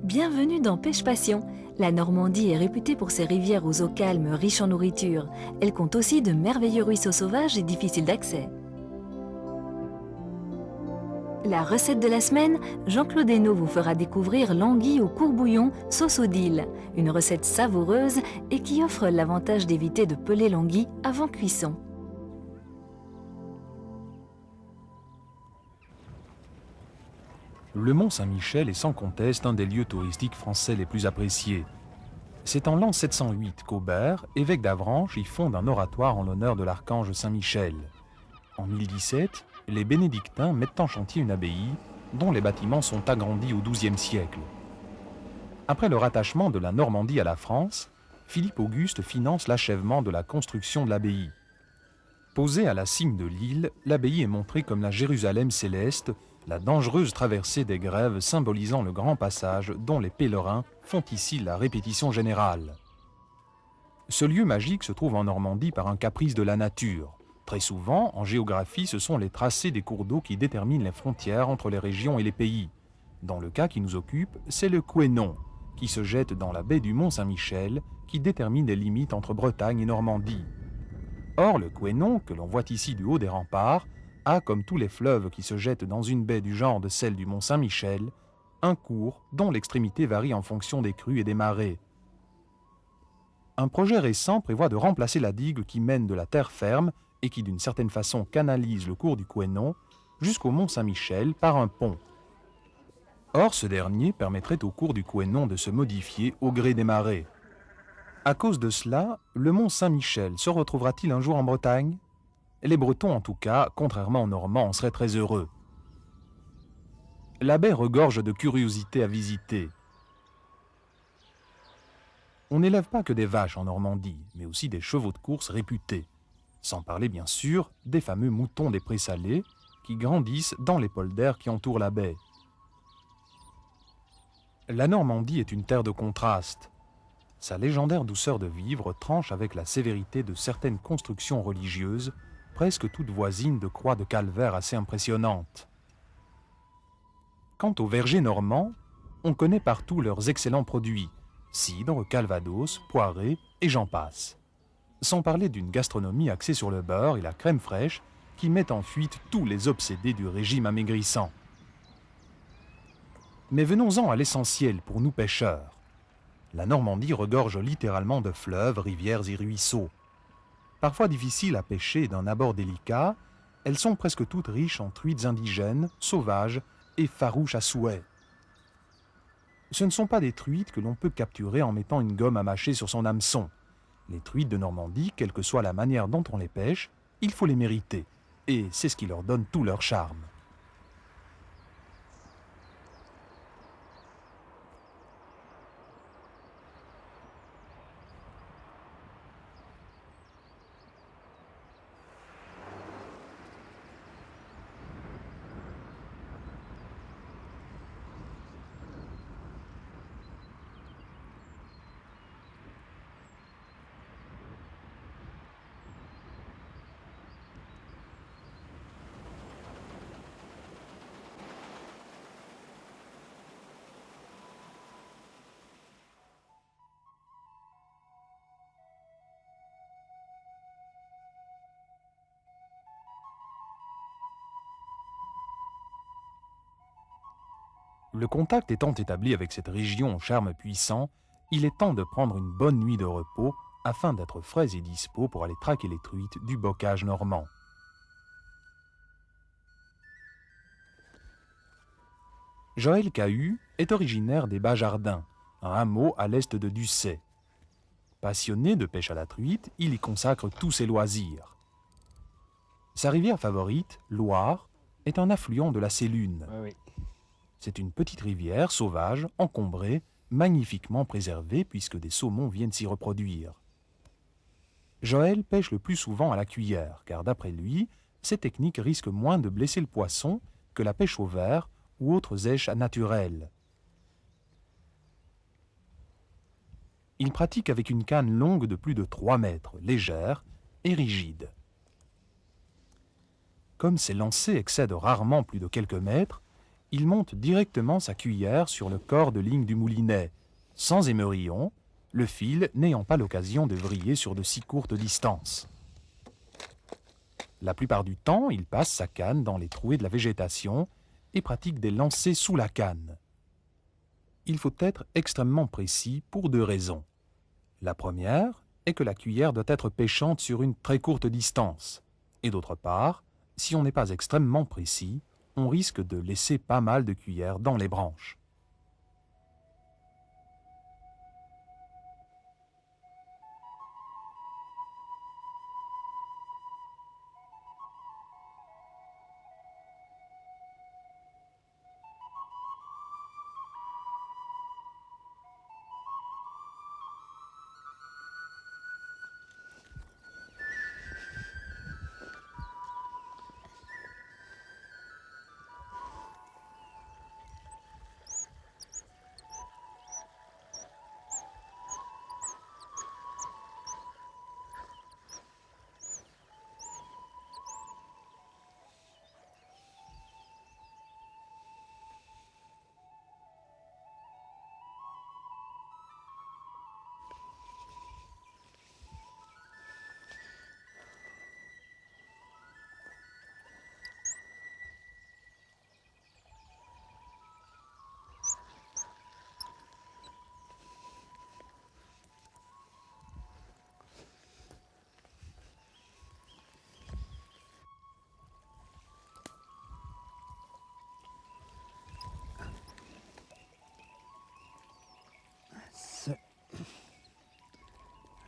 Bienvenue dans Pêche Passion. La Normandie est réputée pour ses rivières aux eaux calmes, riches en nourriture. Elle compte aussi de merveilleux ruisseaux sauvages et difficiles d'accès. La recette de la semaine, Jean-Claude Hainaut vous fera découvrir l'anguille au courbouillon sauce au dill, une recette savoureuse et qui offre l'avantage d'éviter de peler l'anguille avant cuisson. Le Mont Saint-Michel est sans conteste un des lieux touristiques français les plus appréciés. C'est en l'an 708 qu'Aubert, évêque d'Avranches, y fonde un oratoire en l'honneur de l'archange Saint-Michel. En 1017, les bénédictins mettent en chantier une abbaye dont les bâtiments sont agrandis au XIIe siècle. Après le rattachement de la Normandie à la France, Philippe Auguste finance l'achèvement de la construction de l'abbaye. Posée à la cime de l'île, l'abbaye est montrée comme la Jérusalem céleste, la dangereuse traversée des grèves symbolisant le grand passage dont les pèlerins font ici la répétition générale. Ce lieu magique se trouve en Normandie par un caprice de la nature. Très souvent, en géographie, ce sont les tracés des cours d'eau qui déterminent les frontières entre les régions et les pays. Dans le cas qui nous occupe, c'est le Couesnon, qui se jette dans la baie du Mont-Saint-Michel, qui détermine les limites entre Bretagne et Normandie. Or, le Couesnon, que l'on voit ici du haut des remparts, a, comme tous les fleuves qui se jettent dans une baie du genre de celle du Mont-Saint-Michel, un cours dont l'extrémité varie en fonction des crues et des marées. Un projet récent prévoit de remplacer la digue qui mène de la terre ferme et qui d'une certaine façon canalise le cours du Couesnon jusqu'au Mont-Saint-Michel par un pont. Or, ce dernier permettrait au cours du Couesnon de se modifier au gré des marées. À cause de cela, le Mont-Saint-Michel se retrouvera-t-il un jour en Bretagne ? Les Bretons, en tout cas, contrairement aux Normands, en seraient très heureux. La baie regorge de curiosités à visiter. On n'élève pas que des vaches en Normandie, mais aussi des chevaux de course réputés. Sans parler, bien sûr, des fameux moutons des prés salés qui grandissent dans les polders qui entourent la baie. La Normandie est une terre de contrastes. Sa légendaire douceur de vivre tranche avec la sévérité de certaines constructions religieuses, presque toutes voisines de croix de calvaire assez impressionnantes. Quant aux vergers normands, on connaît partout leurs excellents produits, cidre, calvados, poiré et j'en passe. Sans parler d'une gastronomie axée sur le beurre et la crème fraîche qui met en fuite tous les obsédés du régime amaigrissant. Mais venons-en à l'essentiel pour nous pêcheurs. La Normandie regorge littéralement de fleuves, rivières et ruisseaux. Parfois difficiles à pêcher et d'un abord délicat, elles sont presque toutes riches en truites indigènes, sauvages et farouches à souhait. Ce ne sont pas des truites que l'on peut capturer en mettant une gomme à mâcher sur son hameçon. Les truites de Normandie, quelle que soit la manière dont on les pêche, il faut les mériter. Et c'est ce qui leur donne tout leur charme. Le contact étant établi avec cette région au charme puissant, il est temps de prendre une bonne nuit de repos afin d'être frais et dispos pour aller traquer les truites du bocage normand. Joël Cahu est originaire des Bas-Jardins, un hameau à l'est de Ducet. Passionné de pêche à la truite, il y consacre tous ses loisirs. Sa rivière favorite, Loire, est un affluent de la Sélune. Oui. C'est une petite rivière sauvage, encombrée, magnifiquement préservée puisque des saumons viennent s'y reproduire. Joël pêche le plus souvent à la cuillère, car d'après lui, ces techniques risquent moins de blesser le poisson que la pêche au verre ou autres éches naturelles. Il pratique avec une canne longue de plus de 3 mètres, légère et rigide. Comme ses lancers excèdent rarement plus de quelques mètres, il monte directement sa cuillère sur le corps de ligne du moulinet, sans émerillon, le fil n'ayant pas l'occasion de vriller sur de si courtes distances. La plupart du temps, il passe sa canne dans les trouées de la végétation et pratique des lancers sous la canne. Il faut être extrêmement précis pour 2 raisons. La première est que la cuillère doit être pêchante sur une très courte distance. Et d'autre part, si on n'est pas extrêmement précis, on risque de laisser pas mal de cuillères dans les branches.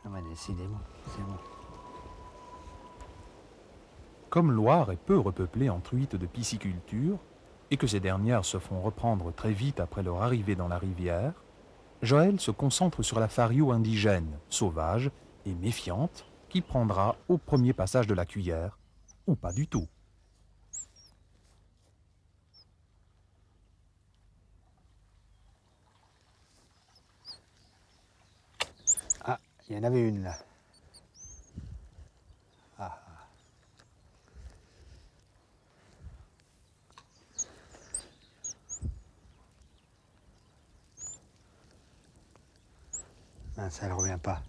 Ah ouais, décidément, c'est bon. Comme Loire est peu repeuplée en truites de pisciculture, et que ces dernières se font reprendre très vite après leur arrivée dans la rivière, Joël se concentre sur la fario indigène, sauvage et méfiante, qu'il prendra au premier passage de la cuillère, ou pas du tout. Ah, il y en avait une là. Ah. Ah, ça ne revient pas.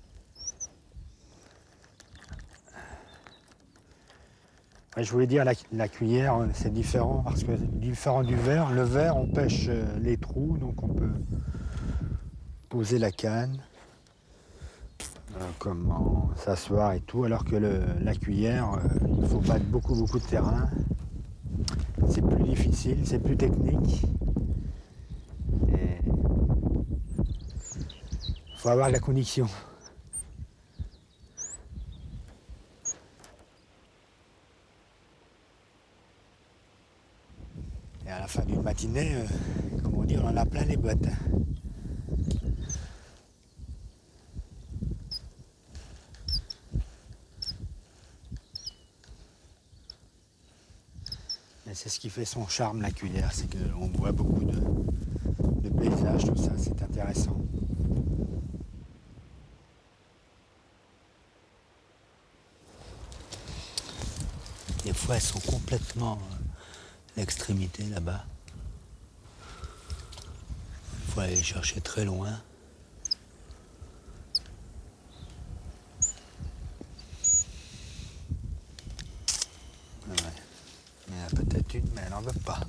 Ouais, je voulais dire la cuillère, c'est différent parce que différent du verre. Le verre, on pêche les trous, donc on peut poser la canne, comment s'asseoir et tout, alors que la cuillère, il faut battre beaucoup de terrain. C'est plus difficile, c'est plus technique. Il faut avoir la conviction. Et à la fin d'une matinée, comme on dit, on en a plein les bottes. Et c'est ce qui fait son charme, la cuillère, c'est qu'on voit beaucoup de paysages, tout ça, c'est intéressant. Des fois, elles sont complètement à l'extrémité là-bas. Il faut aller les chercher très loin. Ouais. Il y en a peut-être une, mais elle n'en veut pas.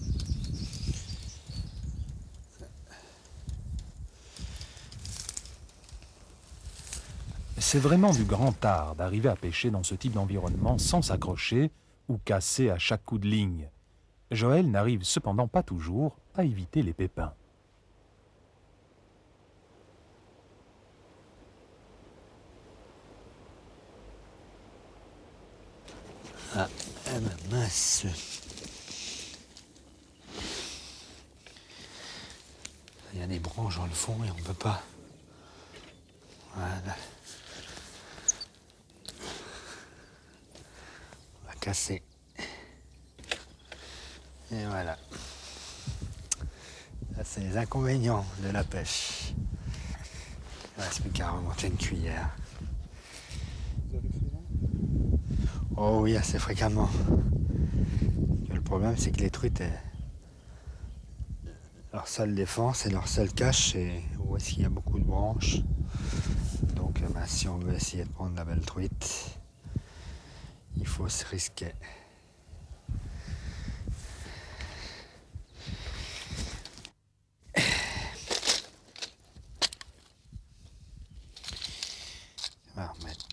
C'est vraiment du grand art d'arriver à pêcher dans ce type d'environnement sans s'accrocher ou casser à chaque coup de ligne. Joël n'arrive cependant pas toujours à éviter les pépins. Ah, eh ben mince. Il y a des branches dans le fond et on ne peut pas. Voilà. cassés. Et voilà. Ça, c'est les inconvénients de la pêche. Il ne reste plus qu'à remonter une cuillère. Vous avez souvent? Oh oui, assez fréquemment. Le problème, c'est que les truites, leur seule défense et leur seul cache, c'est où est-ce qu'il y a beaucoup de branches. Donc, si on veut essayer de prendre la belle truite, il faut se risquer. On va remettre.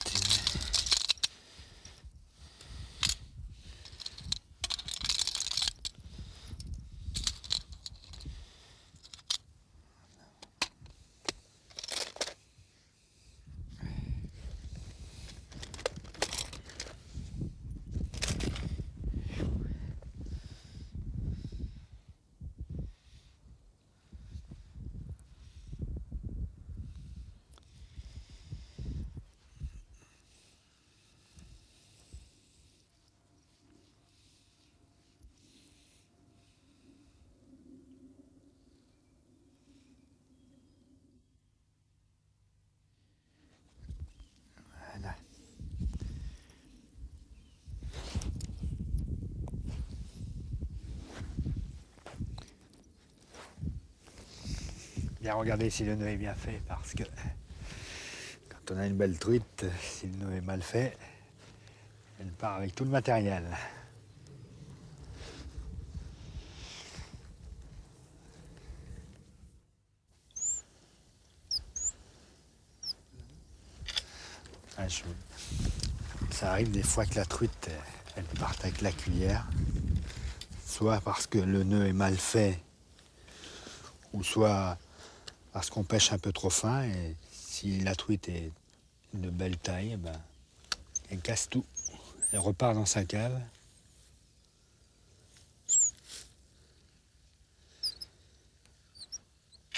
Voilà. Bien regarder si le nœud est bien fait, parce que quand on a une belle truite, si le nœud est mal fait, elle part avec tout le matériel. Ah, ça arrive des fois que la truite, elle parte avec la cuillère, soit parce que le nœud est mal fait, ou soit parce qu'on pêche un peu trop fin, et si la truite est de belle taille, elle casse tout. Elle repart dans sa cave.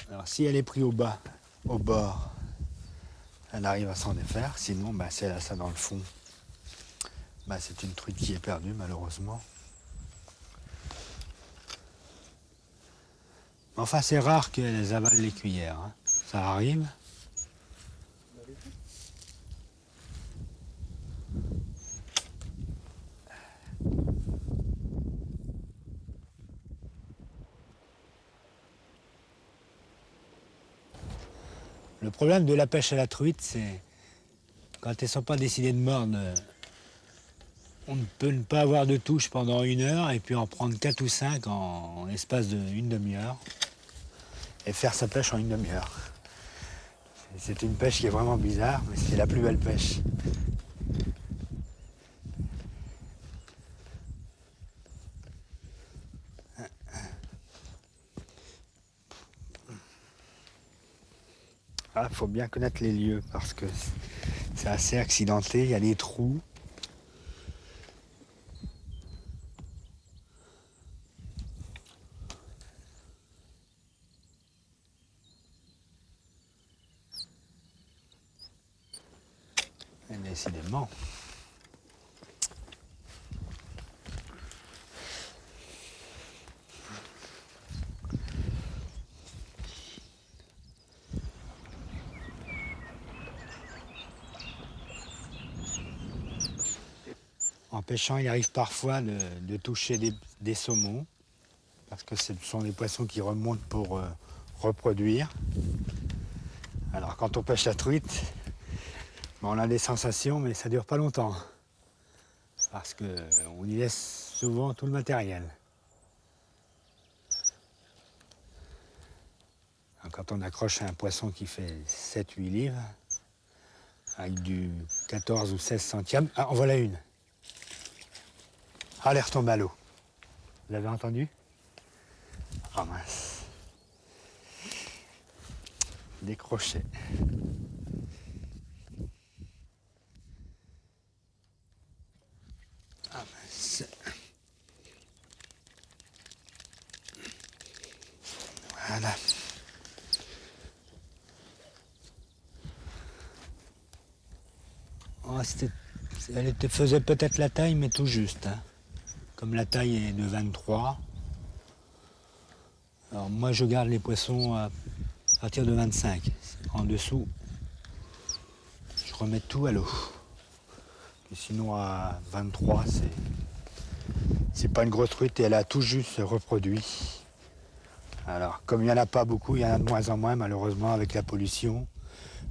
Alors si elle est prise au bas, au bord, elle arrive à s'en défaire. Sinon, si elle a ça dans le fond, c'est une truite qui est perdue malheureusement. Enfin, c'est rare qu'elles avalent les cuillères, hein. Ça arrive. Le problème de la pêche à la truite, c'est quand elles ne sont pas décidées de mordre, on ne peut ne pas avoir de touche pendant 1 heure et puis en prendre 4 ou 5 en l'espace d'une demi-heure et faire sa pêche en 1 demi-heure. C'est une pêche qui est vraiment bizarre, mais c'est la plus belle pêche. Ah, faut bien connaître les lieux parce que c'est assez accidenté, il y a des trous. Et décidément. En pêchant, il arrive parfois de toucher des saumons, parce que ce sont des poissons qui remontent pour reproduire. Alors quand on pêche la truite, on a des sensations, mais ça dure pas longtemps, parce qu'on y laisse souvent tout le matériel. Alors, quand on accroche un poisson qui fait 7-8 livres, avec du 14 ou 16 centièmes, ah, en voilà une. Ah, elle retombe à l'eau. Vous l'avez entendu? Ah mince. Décroché. Ah mince. Voilà. Oh, faisait peut-être la taille, mais tout juste. Hein. Comme la taille est de 23. Alors moi, je garde les poissons à partir de 25. En dessous, je remets tout à l'eau. Et sinon, à 23, c'est pas une grosse truite et elle a tout juste reproduit. Alors, comme il n'y en a pas beaucoup, il y en a de moins en moins, malheureusement, avec la pollution,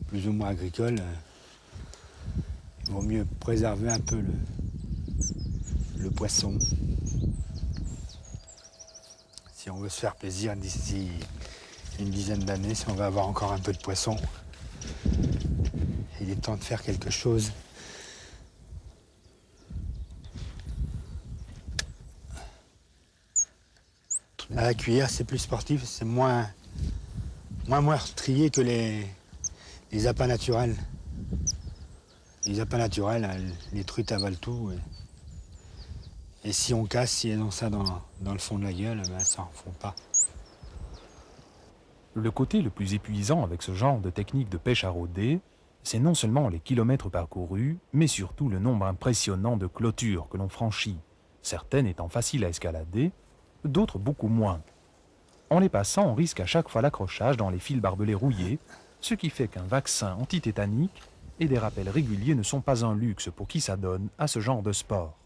plus ou moins agricole, il vaut mieux préserver un peu le poisson. Si on veut se faire plaisir d'ici une dizaine d'années, si on veut avoir encore un peu de poisson, il est temps de faire quelque chose. À la cuillère, c'est plus sportif, c'est moins meurtrier que les appâts naturels. Les appâts naturels, les truites avalent tout. Et si on casse, si elles ont ça dans le fond de la gueule, ben ça en font pas. Le côté le plus épuisant avec ce genre de technique de pêche à rôder, c'est non seulement les kilomètres parcourus, mais surtout le nombre impressionnant de clôtures que l'on franchit, certaines étant faciles à escalader, d'autres beaucoup moins. En les passant, on risque à chaque fois l'accrochage dans les fils barbelés rouillés, ce qui fait qu'un vaccin antitétanique et des rappels réguliers ne sont pas un luxe pour qui s'adonne à ce genre de sport.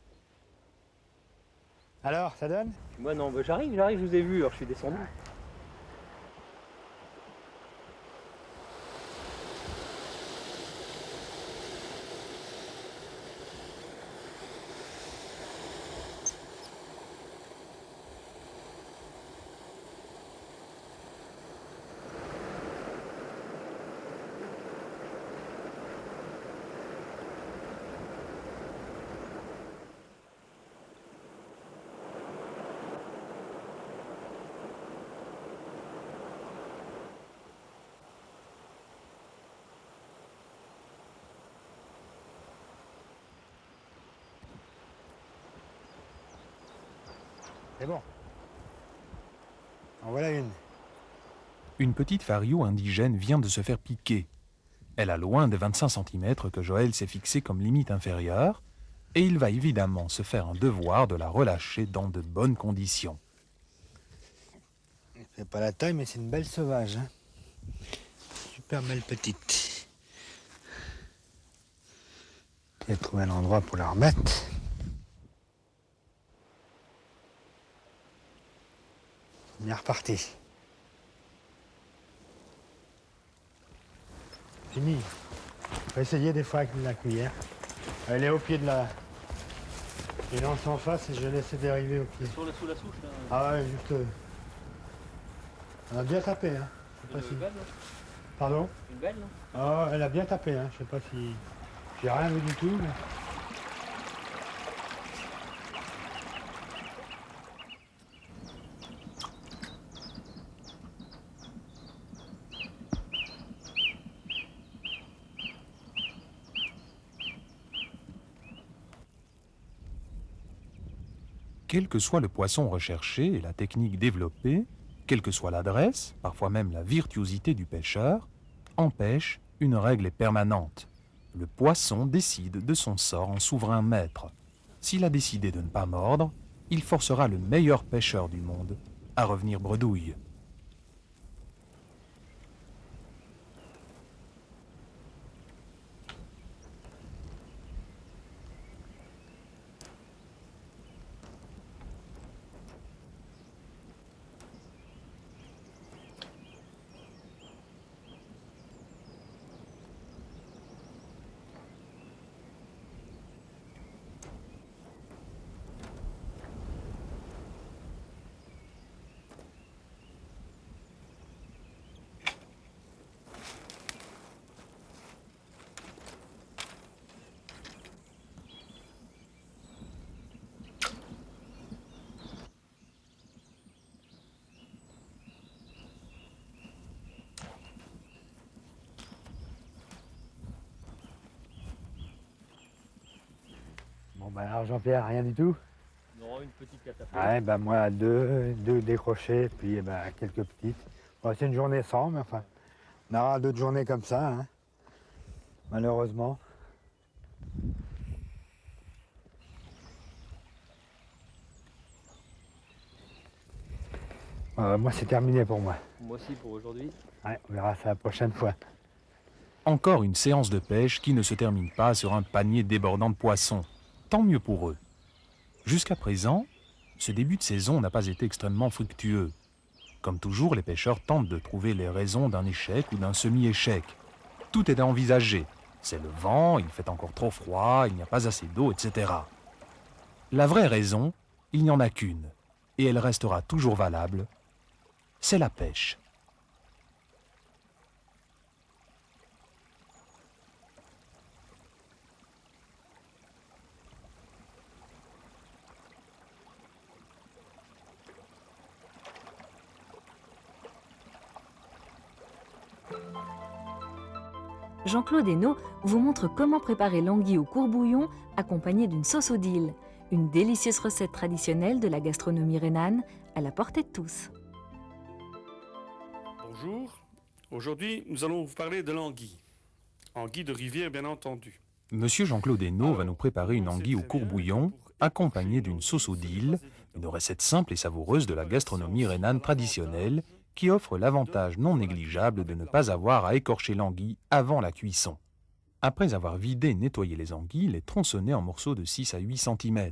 Alors, ça donne? Moi non, j'arrive, je vous ai vu, alors je suis descendu. C'est bon. En voilà une. Une petite fario indigène vient de se faire piquer. Elle a loin des 25 cm que Joël s'est fixé comme limite inférieure, et il va évidemment se faire un devoir de la relâcher dans de bonnes conditions. C'est pas la taille, mais c'est une belle sauvage. Hein. Super belle petite. J'ai trouvé un endroit pour la remettre. Bien reparti. Fini. On va essayer des fois avec la cuillère. Elle est au pied de la... Je lance en face et je laisse dériver au pied. Sous la souche là. Ah ouais, juste... Elle a bien tapé, hein. Je sais pas si... Une balle, non? Pardon? Une balle, non? Ah, elle a bien tapé, hein. Je sais pas si... J'ai rien vu du tout, mais... Quel que soit le poisson recherché et la technique développée, quelle que soit l'adresse, parfois même la virtuosité du pêcheur, en pêche, une règle est permanente. Le poisson décide de son sort en souverain maître. S'il a décidé de ne pas mordre, il forcera le meilleur pêcheur du monde à revenir bredouille. Bon, bah alors Jean-Pierre, rien du tout? Non, une petite catapulte. Ouais, bah moi, deux décrochés, puis bah, quelques petites. Bon, c'est une journée sans, mais enfin, on aura d'autres journées comme ça, hein, malheureusement. Moi, c'est terminé pour moi. Moi aussi pour aujourd'hui. Ouais, on verra ça la prochaine fois. Encore une séance de pêche qui ne se termine pas sur un panier débordant de poissons. Tant mieux pour eux. Jusqu'à présent, ce début de saison n'a pas été extrêmement fructueux. Comme toujours, les pêcheurs tentent de trouver les raisons d'un échec ou d'un semi-échec. Tout est à envisager. C'est le vent, il fait encore trop froid, il n'y a pas assez d'eau, etc. La vraie raison, il n'y en a qu'une, et elle restera toujours valable, c'est la pêche. Jean-Claude Hainaut vous montre comment préparer l'anguille au courbouillon accompagnée d'une sauce au dill, une délicieuse recette traditionnelle de la gastronomie rhénane à la portée de tous. Bonjour, aujourd'hui nous allons vous parler de l'anguille. Anguille de rivière bien entendu. Monsieur Jean-Claude Hainaut va nous préparer une anguille au courbouillon accompagnée d'une sauce au dill, une recette simple et savoureuse de la gastronomie rhénane traditionnelle qui offre l'avantage non négligeable de ne pas avoir à écorcher l'anguille avant la cuisson. Après avoir vidé et nettoyé les anguilles, les tronçonner en morceaux de 6 à 8 cm.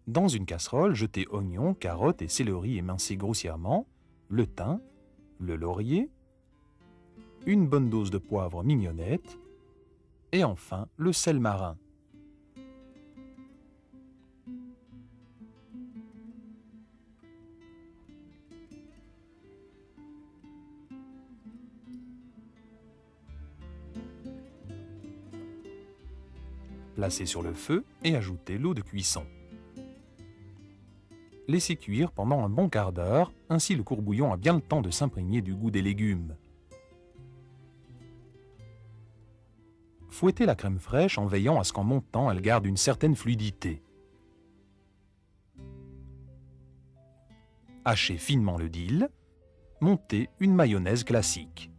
Dans une casserole, jetez oignons, carottes et céleri émincés grossièrement, le thym, le laurier, une bonne dose de poivre mignonnette et enfin le sel marin. Placez sur le feu et ajoutez l'eau de cuisson. Laissez cuire pendant un bon quart d'heure, ainsi le courbouillon a bien le temps de s'imprégner du goût des légumes. Fouettez la crème fraîche en veillant à ce qu'en montant, elle garde une certaine fluidité. Hachez finement le dill. Montez une mayonnaise classique.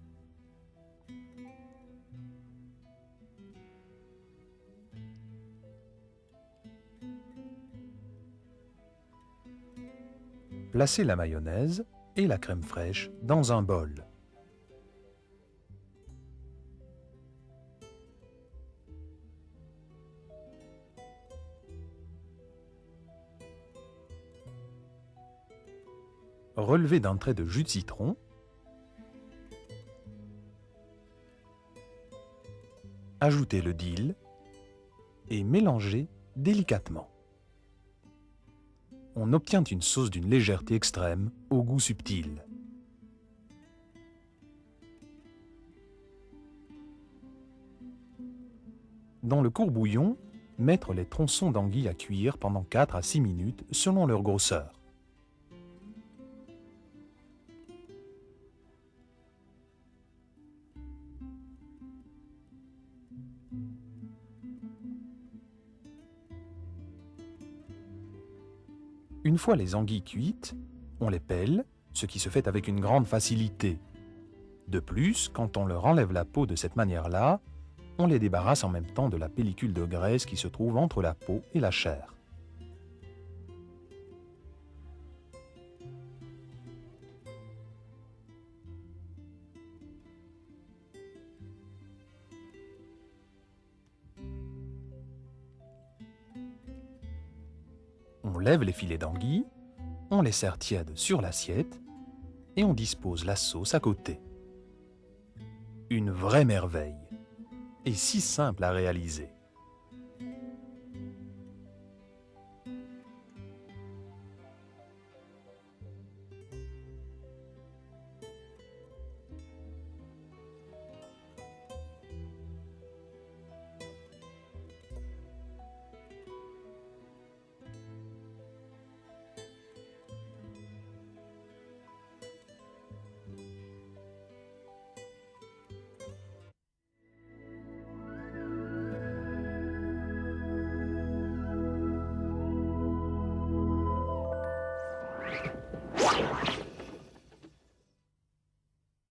Placez la mayonnaise et la crème fraîche dans un bol. Relevez d'un trait de jus de citron. Ajoutez le dill et mélangez délicatement. On obtient une sauce d'une légèreté extrême, au goût subtil. Dans le courbouillon, mettre les tronçons d'anguille à cuire pendant 4 à 6 minutes selon leur grosseur. Une fois les anguilles cuites, on les pèle, ce qui se fait avec une grande facilité. De plus, quand on leur enlève la peau de cette manière-là, on les débarrasse en même temps de la pellicule de graisse qui se trouve entre la peau et la chair. On lève les filets d'anguille, on les sert tièdes sur l'assiette et on dispose la sauce à côté. Une vraie merveille et si simple à réaliser.